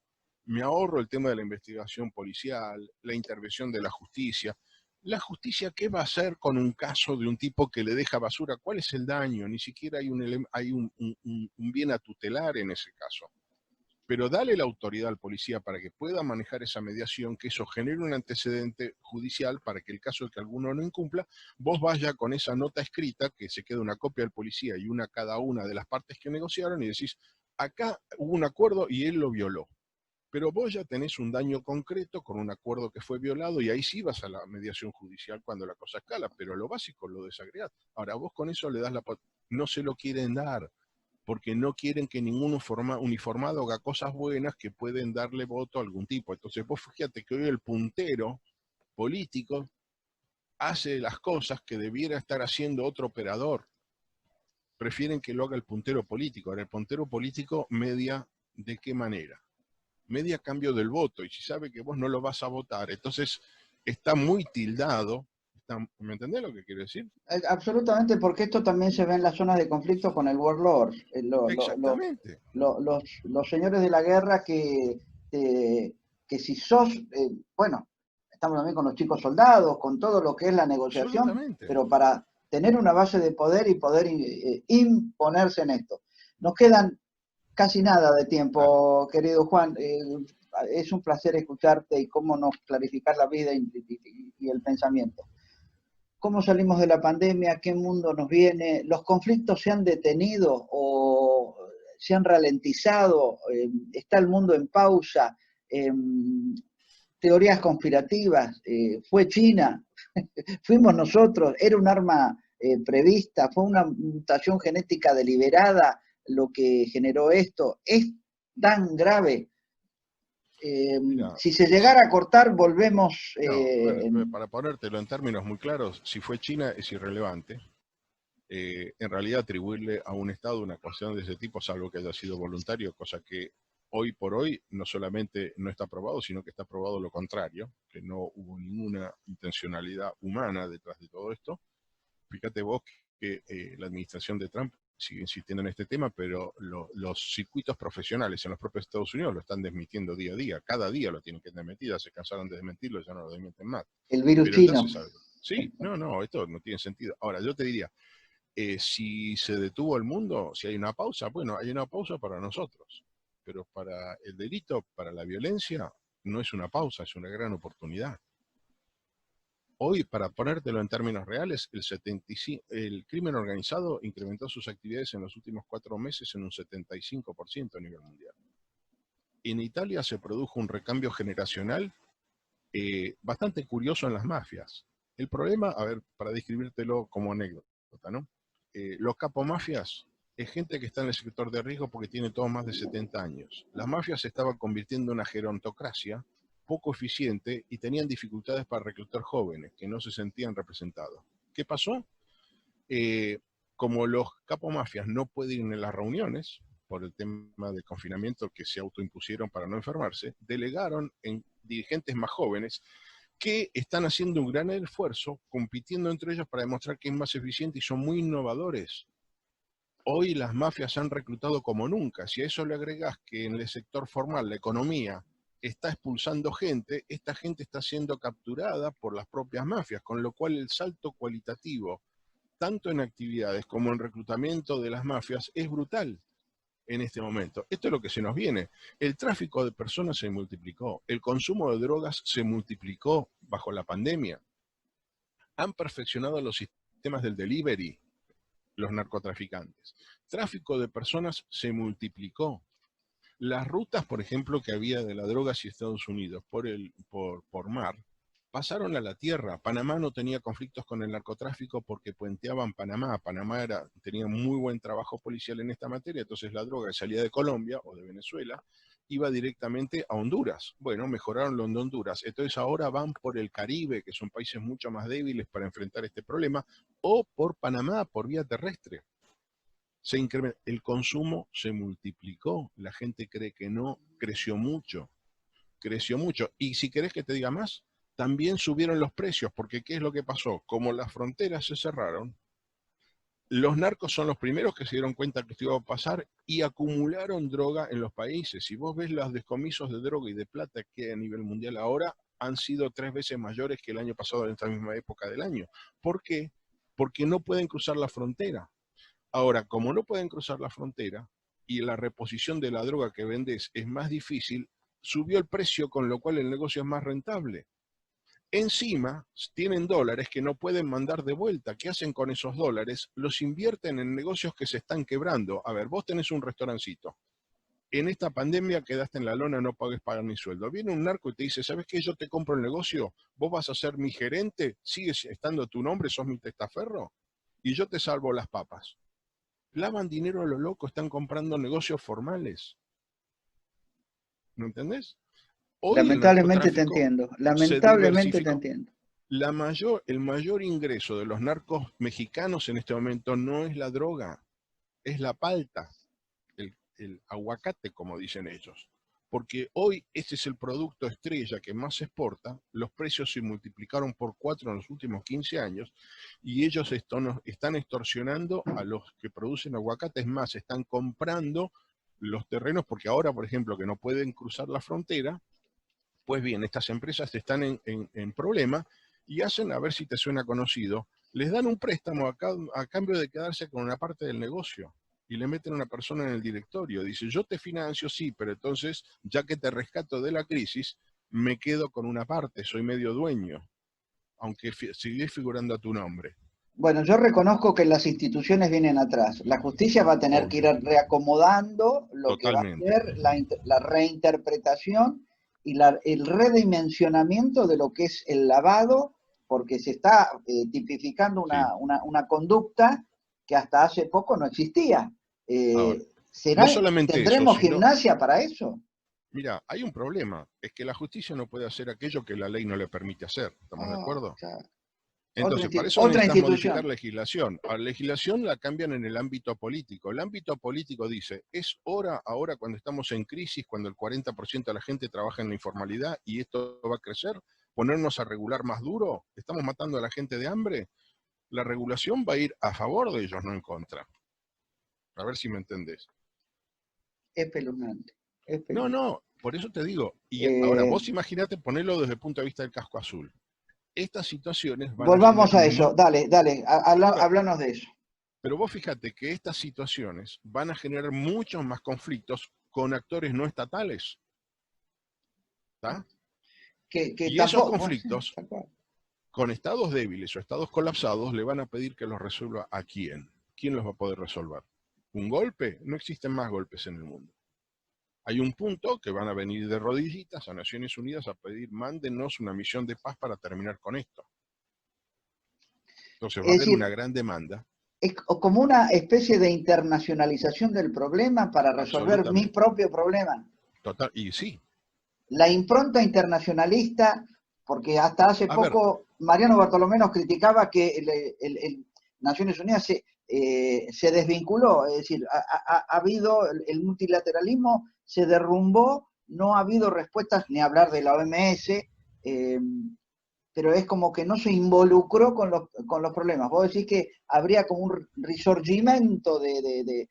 me ahorro el tema de la investigación policial, la intervención de la justicia. ¿La justicia qué va a hacer con un caso de un tipo que le deja basura? ¿Cuál es el daño? Ni siquiera hay un bien a tutelar en ese caso. Pero dale la autoridad al policía para que pueda manejar esa mediación, que eso genere un antecedente judicial para que el caso de que alguno no incumpla, vos vaya con esa nota escrita, que se quede una copia del policía y una cada una de las partes que negociaron y decís, acá hubo un acuerdo y él lo violó. Pero vos ya tenés un daño concreto con un acuerdo que fue violado y ahí sí vas a la mediación judicial cuando la cosa escala, pero lo básico lo desagregás. Ahora vos con eso le das no se lo quieren dar, porque no quieren que ningún uniformado haga cosas buenas que pueden darle voto a algún tipo. Entonces vos fíjate que hoy el puntero político hace las cosas que debiera estar haciendo otro operador. Prefieren que lo haga el puntero político. Ahora, el puntero político media ¿de qué manera? Media a cambio del voto, y si sabe que vos no lo vas a votar, entonces está muy tildado. ¿Me entendés lo que quiero decir? Absolutamente, porque esto también se ve en las zonas de conflicto con el warlord. Exactamente. Los señores de la guerra que si sos, bueno, estamos también con los chicos soldados, con todo lo que es la negociación, Absolutamente. pero para tener una base de poder y poder imponerse en esto. Nos quedan casi nada de Dale. tiempo, querido Juan. Es un placer escucharte y cómo nos clarificas la vida y el pensamiento. ¿Cómo salimos de la pandemia? ¿Qué mundo nos viene? ¿Los conflictos se han detenido o se han ralentizado? ¿Está el mundo en pausa? Teorías conspirativas. ¿Fue China? ¿Fuimos nosotros? ¿Era un arma prevista? ¿Fue una mutación genética deliberada lo que generó esto? ¿Es tan grave? Mira, Si se llegara a cortar, volvemos. no, bueno, para ponértelo en términos muy claros, si fue China es irrelevante. En realidad atribuirle a un Estado una cuestión de ese tipo, salvo que haya sido voluntario, cosa que hoy por hoy no solamente no está probado, sino que está probado lo contrario, que no hubo ninguna intencionalidad humana detrás de todo esto. Fíjate vos que la administración de Trump sigue insistiendo en este tema, pero los circuitos profesionales en los propios Estados Unidos lo están desmintiendo día a día. Cada día lo tienen que desmentir, se cansaron de desmentirlo, ya no lo desmienten más. El virus Pero ya chino. se sabe. Sí, no, esto no tiene sentido. Ahora, yo te diría, si se detuvo el mundo, si hay una pausa, bueno, hay una pausa para nosotros. Pero para el delito, para la violencia, no es una pausa, es una gran oportunidad. Hoy, para ponértelo en términos reales, el crimen organizado incrementó sus actividades en los últimos 4 meses en un 75% a nivel mundial. En Italia se produjo un recambio generacional bastante curioso en las mafias. El problema, a ver, para describírtelo como anécdota, ¿no? Los capomafias es gente que está en el sector de riesgo porque tiene todos más de 70 años. Las mafias se estaban convirtiendo en una gerontocracia poco eficiente y tenían dificultades para reclutar jóvenes que no se sentían representados. ¿Qué pasó? Como los capomafias no pueden ir en las reuniones por el tema del confinamiento que se autoimpusieron para no enfermarse, delegaron en dirigentes más jóvenes que están haciendo un gran esfuerzo, compitiendo entre ellos para demostrar que es más eficiente y son muy innovadores. Hoy las mafias han reclutado como nunca. Si a eso le agregás que en el sector formal, la economía, está expulsando gente, esta gente está siendo capturada por las propias mafias, con lo cual el salto cualitativo, tanto en actividades como en reclutamiento de las mafias, es brutal en este momento. Esto es lo que se nos viene. El tráfico de personas se multiplicó, el consumo de drogas se multiplicó bajo la pandemia. Han perfeccionado los sistemas del delivery, los narcotraficantes. Tráfico de personas se multiplicó. Las rutas, por ejemplo, que había de la droga hacia Estados Unidos por mar, pasaron a la tierra. Panamá no tenía conflictos con el narcotráfico porque puenteaban Panamá. Panamá tenía muy buen trabajo policial en esta materia, entonces la droga que salía de Colombia o de Venezuela iba directamente a Honduras. Bueno, mejoraron lo de Honduras. Entonces ahora van por el Caribe, que son países mucho más débiles para enfrentar este problema, o por Panamá, por vía terrestre. El consumo se multiplicó, la gente cree que no, creció mucho. Y si querés que te diga más, también subieron los precios, porque ¿qué es lo que pasó? Como las fronteras se cerraron, los narcos son los primeros que se dieron cuenta que esto iba a pasar y acumularon droga en los países. Si vos ves los descomisos de droga y de plata que hay a nivel mundial ahora, han sido 3 veces mayores que el año pasado en esta misma época del año. ¿Por qué? Porque no pueden cruzar la frontera. Ahora, como no pueden cruzar la frontera y la reposición de la droga que vendes es más difícil, subió el precio, con lo cual el negocio es más rentable. Encima, tienen dólares que no pueden mandar de vuelta. ¿Qué hacen con esos dólares? Los invierten en negocios que se están quebrando. A ver, vos tenés un restaurancito. En esta pandemia quedaste en la lona, no pagues pagar mi sueldo. Viene un narco y te dice, ¿sabes qué? Yo te compro el negocio, vos vas a ser mi gerente, sigues estando tu nombre, sos mi testaferro, y yo te salvo las papas. Lavan dinero a lo loco, están comprando negocios formales. ¿No entendés? Hoy el Lamentablemente te narcotráfico entiendo, se lamentablemente te diversificó. entiendo. El mayor ingreso de los narcos mexicanos en este momento no es la droga, es la palta, el aguacate, como dicen ellos. Porque hoy este es el producto estrella que más se exporta, los precios se multiplicaron por 4 en los últimos 15 años, y ellos están extorsionando a los que producen aguacate. Es más, están comprando los terrenos, porque ahora, por ejemplo, que no pueden cruzar la frontera, pues bien, estas empresas están en problema y hacen, a ver si te suena conocido, les dan un préstamo a cambio de quedarse con una parte del negocio y le meten a una persona en el directorio. Dice, yo te financio, sí, pero entonces, ya que te rescato de la crisis, me quedo con una parte, soy medio dueño, aunque sigue figurando a tu nombre. Bueno, yo reconozco que las instituciones vienen atrás. La justicia va a tener que ir Obvio, reacomodando lo que va a totalmente. ser la reinterpretación y el redimensionamiento de lo que es el lavado, porque se está tipificando Sí. una conducta que hasta hace poco no existía. Ahora, no solamente eso, ¿Tendremos sino, gimnasia para eso? mira, hay un problema, es que la justicia no puede hacer aquello que la ley no le permite hacer, ¿estamos de acuerdo? Claro. Entonces, para eso Otra necesitas modificar institución. legislación. A la legislación la cambian en el ámbito político. El ámbito político dice, es hora ahora cuando estamos en crisis, cuando el 40% de la gente trabaja en la informalidad y esto va a crecer, ponernos a regular más duro. ¿Estamos matando a la gente de hambre? La regulación va a ir a favor de ellos, no en contra. A ver si me entendés. Espeluznante. No, Espeluznante. no, por eso te digo. Y ahora, Eh, vos imaginate ponerlo desde el punto de vista del casco azul. Estas situaciones van a Volvamos generar a eso, dale, háblanos de eso. Pero vos fíjate que estas situaciones van a generar muchos más conflictos con actores no estatales. ¿Tá? Que Y esos tampoco, bueno, sí, conflictos, tal cual. con estados débiles o estados colapsados, le van a pedir que los resuelva a quién. ¿Quién los va a poder resolver? ¿Un golpe? No existen más golpes en el mundo. Hay un punto que van a venir de rodillitas a Naciones Unidas a pedir, mándenos una misión de paz para terminar con esto. Entonces va a Es haber decir, una gran demanda. es como una especie de internacionalización del problema para resolver mi Absolutamente. propio problema. Total, y sí. La impronta internacionalista, porque hasta hace A ver, poco Mariano Bartolomé nos criticaba que Naciones Unidas se desvinculó, es decir, ha habido el multilateralismo, se derrumbó, no ha habido respuestas, ni hablar de la OMS, pero es como que no se involucró con los problemas. Vos decís que habría como un resurgimiento de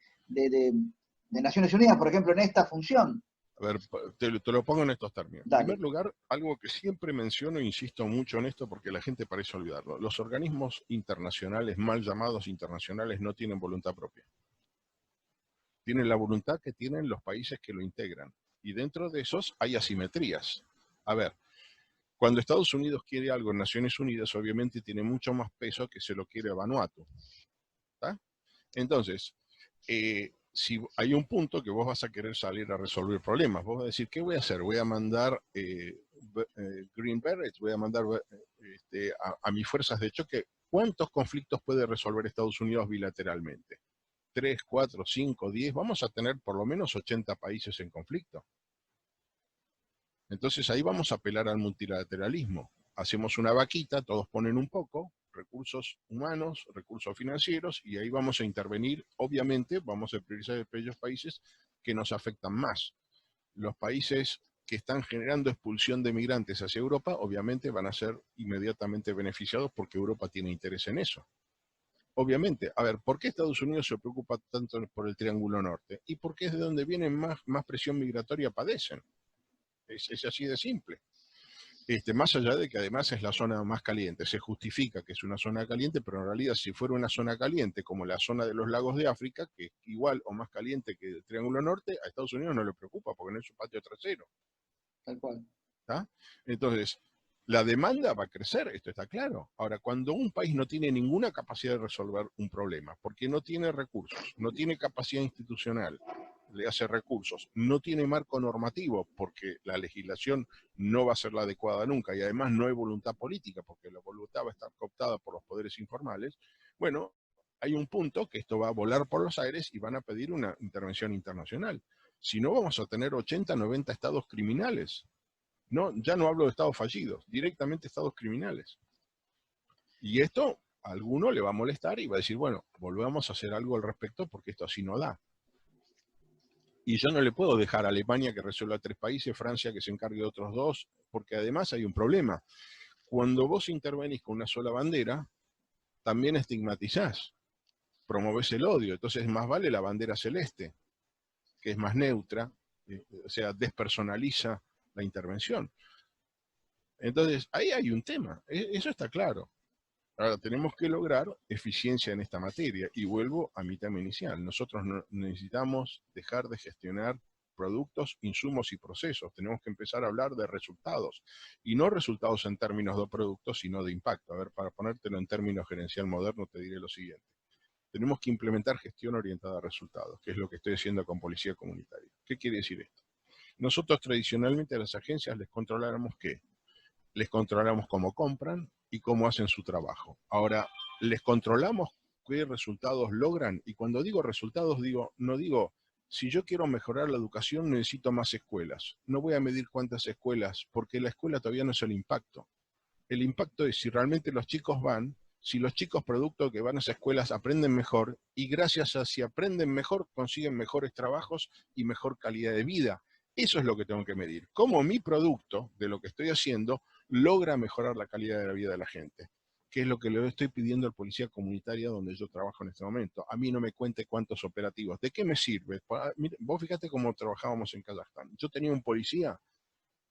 Naciones Unidas, por ejemplo, en esta función. a ver, te lo pongo en estos términos. En Dale. primer lugar, algo que siempre menciono e insisto mucho en esto porque la gente parece olvidarlo. Los organismos internacionales, mal llamados internacionales, no tienen voluntad propia. Tienen la voluntad que tienen los países que lo integran. Y dentro de esos hay asimetrías. A ver, cuando Estados Unidos quiere algo en Naciones Unidas, obviamente tiene mucho más peso que se lo quiere a Vanuatu. ¿Tá? Entonces, si hay un punto que vos vas a querer salir a resolver problemas, vos vas a decir, ¿qué voy a hacer? Voy a mandar Green Berets, voy a mandar a mis fuerzas de choque. ¿Cuántos conflictos puede resolver Estados Unidos bilateralmente? 3, 4, 5, 10, vamos a tener por lo menos 80 países en conflicto. Entonces ahí vamos a apelar al multilateralismo. Hacemos una vaquita, todos ponen un poco, recursos humanos, recursos financieros, y ahí vamos a intervenir. Obviamente vamos a priorizar aquellos países que nos afectan más. Los países que están generando expulsión de migrantes hacia Europa, obviamente van a ser inmediatamente beneficiados porque Europa tiene interés en eso. Obviamente, a ver, ¿por qué Estados Unidos se preocupa tanto por el Triángulo Norte? Y porque es de donde vienen más presión migratoria padecen. Es así de simple. Más allá de que además es la zona más caliente, se justifica que es una zona caliente, pero en realidad si fuera una zona caliente como la zona de los lagos de África, que es igual o más caliente que el Triángulo Norte, a Estados Unidos no le preocupa porque no es su patio trasero. Tal cual. ¿Tá? Entonces, la demanda va a crecer, esto está claro. Ahora, cuando un país no tiene ninguna capacidad de resolver un problema, porque no tiene recursos, no tiene capacidad institucional, le hace recursos, no tiene marco normativo, porque la legislación no va a ser la adecuada nunca, y además no hay voluntad política, porque la voluntad va a estar cooptada por los poderes informales, bueno, hay un punto que esto va a volar por los aires y van a pedir una intervención internacional. Si no, vamos a tener 80, 90 estados criminales. No, ya no hablo de estados fallidos, directamente estados criminales. Y esto a alguno le va a molestar y va a decir, bueno, volvamos a hacer algo al respecto porque esto así no da. Y yo no le puedo dejar a Alemania que resuelva 3 países, Francia que se encargue de otros 2, porque además hay un problema. Cuando vos intervenís con una sola bandera, también estigmatizás, promovés el odio. Entonces más vale la bandera celeste, que es más neutra, o sea, despersonaliza la intervención. Entonces, ahí hay un tema, eso está claro. Ahora, tenemos que lograr eficiencia en esta materia, y vuelvo a mi tema inicial. Nosotros necesitamos dejar de gestionar productos, insumos y procesos. Tenemos que empezar a hablar de resultados, y no resultados en términos de productos, sino de impacto. A ver, para ponértelo en términos gerencial moderno, te diré lo siguiente. Tenemos que implementar gestión orientada a resultados, que es lo que estoy haciendo con Policía Comunitaria. ¿Qué quiere decir esto? Nosotros tradicionalmente a las agencias les controláramos ¿qué? Les controlamos cómo compran y cómo hacen su trabajo. Ahora, les controlamos qué resultados logran, y cuando digo resultados, no digo, si yo quiero mejorar la educación necesito más escuelas. No voy a medir cuántas escuelas, porque la escuela todavía no es el impacto. El impacto es si realmente los chicos van, si los chicos producto que van a esas escuelas aprenden mejor, y gracias a si aprenden mejor consiguen mejores trabajos y mejor calidad de vida. Eso es lo que tengo que medir. Cómo mi producto de lo que estoy haciendo logra mejorar la calidad de la vida de la gente, que es lo que le estoy pidiendo al Policía Comunitaria donde yo trabajo en este momento. A mí no me cuente cuántos operativos. ¿De qué me sirve? Mire, vos fíjate cómo trabajábamos en Kazajstán. Yo tenía un policía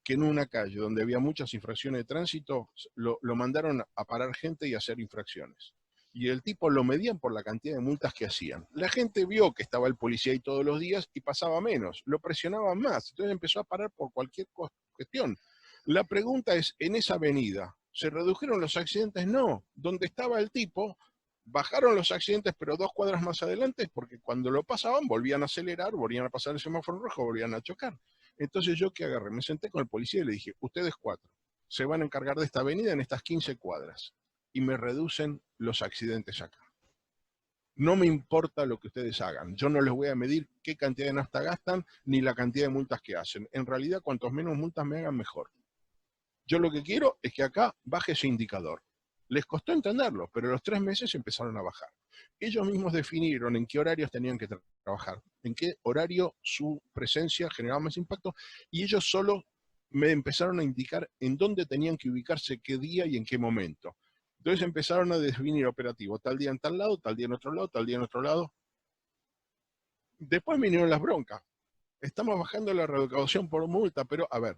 que en una calle donde había muchas infracciones de tránsito, lo mandaron a parar gente y a hacer infracciones. Y el tipo lo medían por la cantidad de multas que hacían. La gente vio que estaba el policía ahí todos los días y pasaba menos, lo presionaban más, entonces empezó a parar por cualquier cuestión. La pregunta es, en esa avenida, ¿se redujeron los accidentes? No. Donde estaba el tipo, Bajaron los accidentes, pero 2 cuadras más adelante, porque cuando lo pasaban volvían a acelerar, volvían a pasar el semáforo rojo, volvían a chocar. Entonces yo que agarré, me senté con el policía y le dije, ustedes 4 se van a encargar de esta avenida en estas 15 cuadras y me reducen los accidentes acá. No me importa lo que ustedes hagan, yo no les voy a medir qué cantidad de nafta gastan ni la cantidad de multas que hacen. En realidad, cuantos menos multas me hagan, mejor. Yo lo que quiero es que acá baje ese indicador. Les costó entenderlo, pero a los 3 meses empezaron a bajar. Ellos mismos definieron en qué horarios tenían que trabajar, en qué horario su presencia generaba más impacto, y ellos solo me empezaron a indicar en dónde tenían que ubicarse, qué día y en qué momento. Entonces empezaron a definir operativo, tal día en tal lado, tal día en otro lado, tal día en otro lado. Después vinieron las broncas. Estamos bajando la recaudación por multa, pero a ver,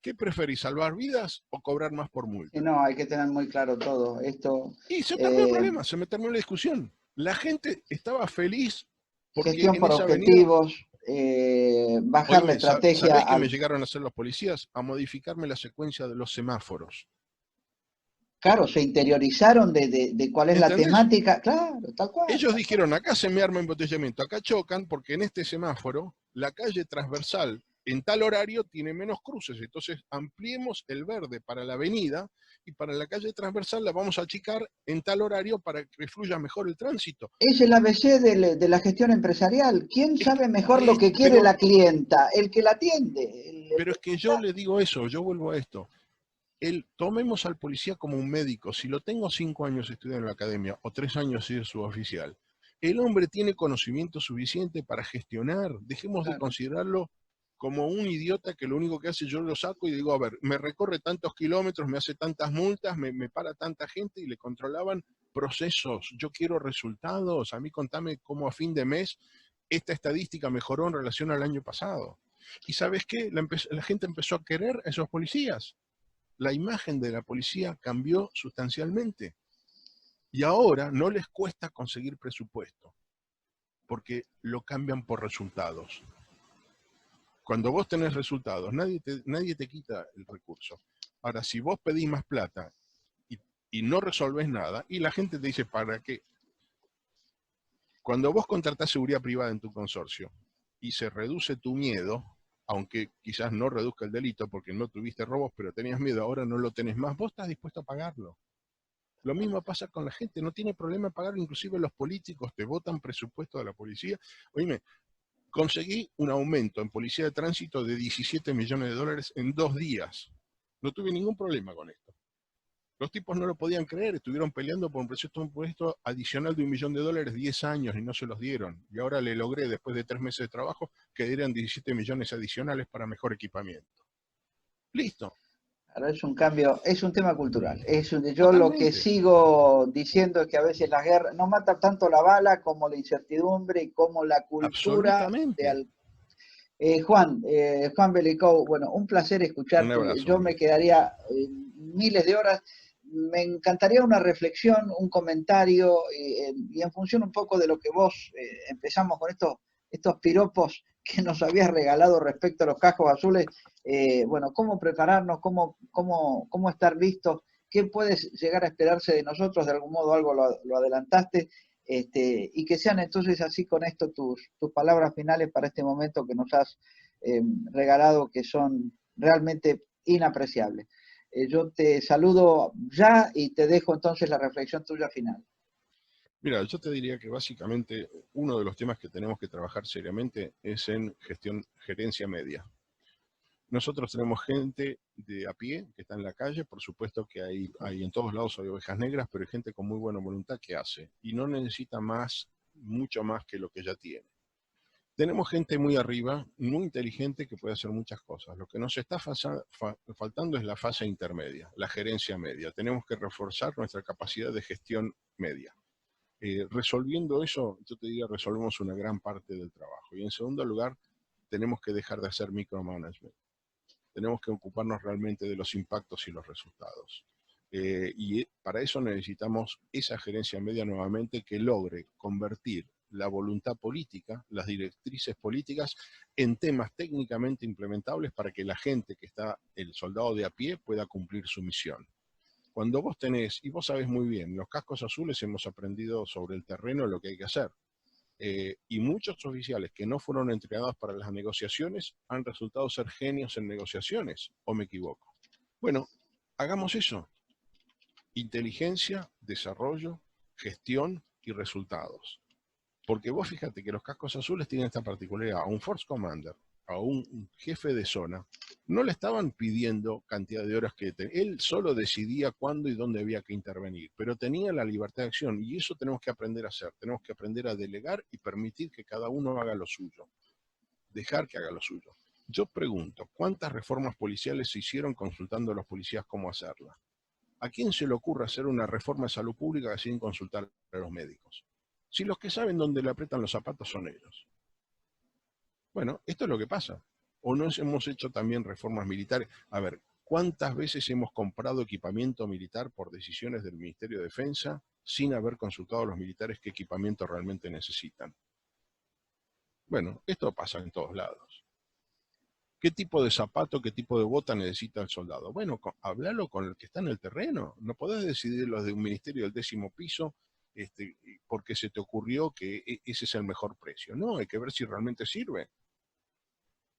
¿qué preferís, salvar vidas o cobrar más por Y multa? no, hay que tener muy claro todo. Esto, Y se terminó el eh, problema, se me terminó la discusión. La gente estaba feliz porque gestión en por esa avenida, objetivos, bajar la oíme, estrategia ¿sabés qué me al... llegaron a hacer los policías? A modificarme la secuencia de los semáforos. Claro, se interiorizaron de cuál es la ¿Entendés? temática. Claro, tal cual, Ellos tal cual. dijeron, acá se me arma embotellamiento, acá chocan porque en este semáforo la calle transversal en tal horario tiene menos cruces, entonces ampliemos el verde para la avenida y para la calle transversal la vamos a achicar en tal horario para que fluya mejor el tránsito. Es el ABC de la gestión empresarial. ¿Quién Es que, sabe mejor lo que quiere la clienta? El que la atiende. pero es que yo le digo eso, yo vuelvo a esto. Tomemos al policía como un médico. Si lo tengo 5 años estudiando en la academia o 3 años sido suboficial, el hombre tiene conocimiento suficiente para gestionar. Dejemos de Claro. considerarlo como un idiota que lo único que hace, yo lo saco y digo, a ver, me recorre tantos kilómetros, me hace tantas multas, me para tanta gente, y le controlaban procesos. Yo quiero resultados. A mí contame cómo a fin de mes esta estadística mejoró en relación al año pasado. ¿Y sabes qué? La gente empezó a querer a esos policías. La imagen de la policía cambió sustancialmente. Y ahora no les cuesta conseguir presupuesto, porque lo cambian por resultados. Cuando vos tenés resultados, nadie te quita el recurso. Ahora, si vos pedís más plata y, y no resolvés nada, y la gente te dice, ¿para qué? Cuando vos contratás seguridad privada en tu consorcio y se reduce tu miedo, aunque quizás no reduzca el delito porque no tuviste robos, pero tenías miedo, ahora no lo tenés más, vos estás dispuesto a pagarlo. Lo mismo pasa con la gente, no tiene problema en pagar, inclusive los políticos te votan presupuesto de la policía. Oíme, conseguí un aumento en policía de tránsito de 17 millones de dólares en 2 días. No tuve ningún problema con esto. Los tipos no lo podían creer, estuvieron peleando por un presupuesto adicional de $1 millón, 10 años, y no se los dieron. Y ahora le logré, después de 3 meses de trabajo, que dieran 17 millones adicionales para mejor equipamiento. Listo. Ahora es un cambio, es un tema cultural. Yo lo que Totalmente. sigo diciendo es que a veces las guerras no mata tanto la bala como la incertidumbre y como la cultura Absolutamente. Juan Belicou, bueno, un placer Un escucharte. abrazo, Yo me Luis. quedaría miles de horas. Me encantaría una reflexión, un comentario y en función un poco de lo que vos empezamos con estos piropos que nos habías regalado respecto a los cascos azules. Bueno, cómo prepararnos, cómo estar listos, qué puede llegar a esperarse de nosotros, de algún modo algo lo adelantaste. Y que sean entonces así con esto tus palabras finales para este momento que nos has regalado, que son realmente inapreciables. Yo te saludo ya y te dejo entonces la reflexión tuya final. Mira, yo te diría que básicamente uno de los temas que tenemos que trabajar seriamente es en gerencia media. Nosotros tenemos gente de a pie que está en la calle, por supuesto que hay en todos lados hay ovejas negras, pero hay gente con muy buena voluntad que hace y no necesita mucho más que lo que ya tiene. Tenemos gente muy arriba, muy inteligente, que puede hacer muchas cosas. Lo que nos está faltando es la fase intermedia, la gerencia media. Tenemos que reforzar nuestra capacidad de gestión media. Resolviendo eso, yo te diría, resolvemos una gran parte del trabajo. Y en segundo lugar, tenemos que dejar de hacer micromanagement. Tenemos que ocuparnos realmente de los impactos y los resultados. Y para eso necesitamos esa gerencia media nuevamente que logre convertir la voluntad política, las directrices políticas, en temas técnicamente implementables para que la gente que está, el soldado de a pie, pueda cumplir su misión. cuando vos tenés, y vos sabés muy bien, los cascos azules hemos aprendido sobre el terreno lo que hay que hacer. Y muchos oficiales que no fueron entrenados para las negociaciones han resultado ser genios en negociaciones, ¿o me equivoco? Bueno, hagamos eso. Inteligencia, desarrollo, gestión y resultados. Porque vos fíjate que los cascos azules tienen esta particularidad. A un Force Commander, a un jefe de zona, no le estaban pidiendo cantidad de horas que él solo decidía cuándo y dónde había que intervenir, pero tenía la libertad de acción, y eso tenemos que aprender a hacer. Tenemos que aprender a delegar y permitir que cada uno haga lo suyo. Dejar que haga lo suyo. Yo pregunto, ¿cuántas reformas policiales se hicieron consultando a los policías cómo hacerlas? ¿A quién se le ocurre hacer una reforma de salud pública sin consultar a los médicos? Si los que saben dónde le apretan los zapatos son ellos. Bueno, esto es lo que pasa. ¿O no hemos hecho también reformas militares? A ver, ¿cuántas veces hemos comprado equipamiento militar por decisiones del Ministerio de Defensa sin haber consultado a los militares qué equipamiento realmente necesitan? Bueno, esto pasa en todos lados. ¿Qué tipo de zapato, qué tipo de bota necesita el soldado? Bueno, háblalo con el que está en el terreno. No podés decidirlo de un ministerio del 10º piso porque se te ocurrió que ese es el mejor precio. No, hay que ver si realmente sirve.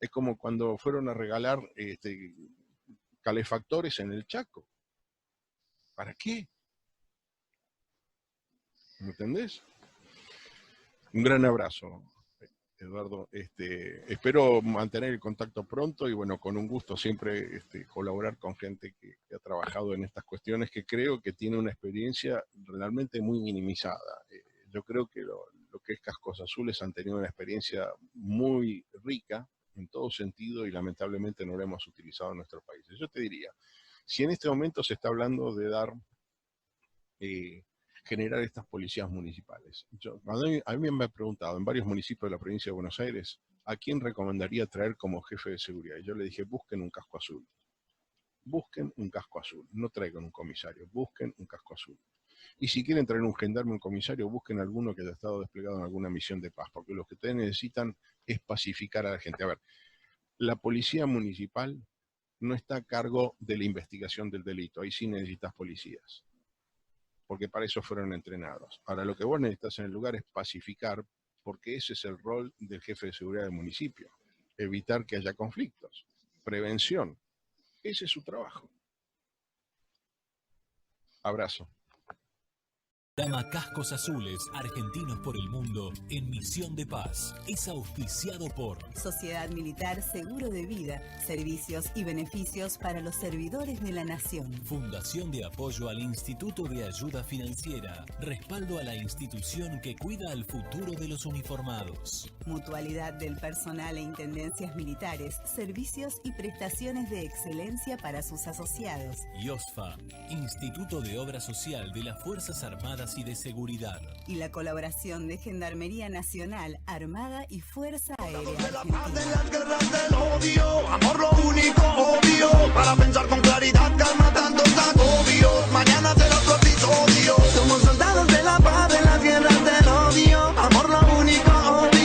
Es como cuando fueron a regalar calefactores en el Chaco. ¿Para qué? ¿Me entendés? Un gran abrazo, Eduardo. Espero mantener el contacto pronto y bueno, con un gusto siempre colaborar con gente que ha trabajado en estas cuestiones, que creo que tiene una experiencia realmente muy minimizada. Yo creo que lo que es Cascos Azules han tenido una experiencia muy rica en todo sentido y lamentablemente no la hemos utilizado en nuestros países. Yo te diría, si en este momento se está hablando de generar estas policías municipales. A mí me han preguntado en varios municipios de la provincia de Buenos Aires, ¿a quién recomendaría traer como jefe de seguridad? Y yo le dije, busquen un casco azul. Busquen un casco azul. No traigan un comisario, busquen un casco azul. Y si quieren traer un gendarme, un comisario, busquen alguno que haya estado desplegado en alguna misión de paz, porque lo que ustedes necesitan es pacificar a la gente. A ver, la policía municipal no está a cargo de la investigación del delito. Ahí sí necesitas policías, porque para eso fueron entrenados. Ahora, lo que vos necesitas en el lugar es pacificar, porque ese es el rol del jefe de seguridad del municipio. Evitar que haya conflictos. Prevención. Ese es su trabajo. Abrazo. Programa Cascos Azules, Argentinos por el Mundo, en Misión de Paz. Es auspiciado por Sociedad Militar Seguro de Vida, servicios y beneficios para los servidores de la Nación. Fundación de Apoyo al Instituto de Ayuda Financiera, respaldo a la institución que cuida el futuro de los uniformados. Mutualidad del personal e intendencias militares, servicios y prestaciones de excelencia para sus asociados. IOSFA, Instituto de Obra Social de las Fuerzas Armadas y de Seguridad. Y la colaboración de Gendarmería Nacional, Armada y Fuerza Aérea De la Argentina. paz, de las guerras del odio, amor lo único obvio, para pensar con claridad, calma tantos agobios, mañana será otro episodio. Somos soldados de la paz, de las guerras del odio, amor lo único obvio.